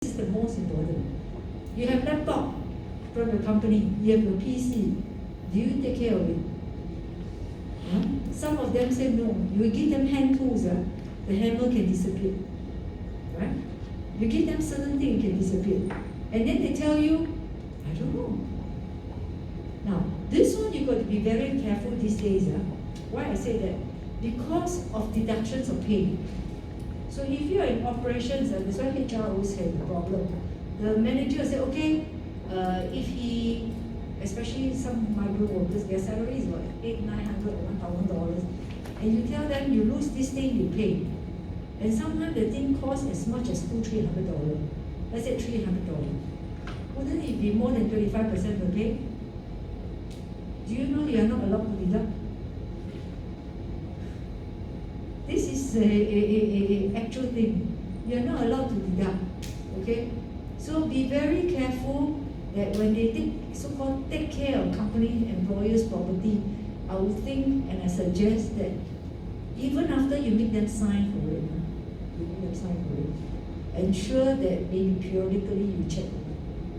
is the most important. You have laptop from the company, you have your PC. Do you take care of it? Huh? Some of them say no. You give them hand tools, the hammer can disappear. Right? You give them certain things, it can disappear. And then they tell you, I don't know. Now, this one you got to be very careful these days. Why I say that? Because of deductions of pay. So if you are in operations, that's why HR always has a problem. The manager say, okay, if he, especially some migrant workers, their salary is what, $800, $900 or $1,000, and you tell them you lose this thing, you pay. And sometimes the thing costs as much as $200-300. Let's say $300. Wouldn't it be more than 25% of pay? Do you know you are not allowed to deduct? This is a actual thing. You are not allowed to deduct. Okay? So be very careful that when they so-called take care of company employers' property, I would think and I suggest that even after you make them sign for it, ensure that maybe periodically you check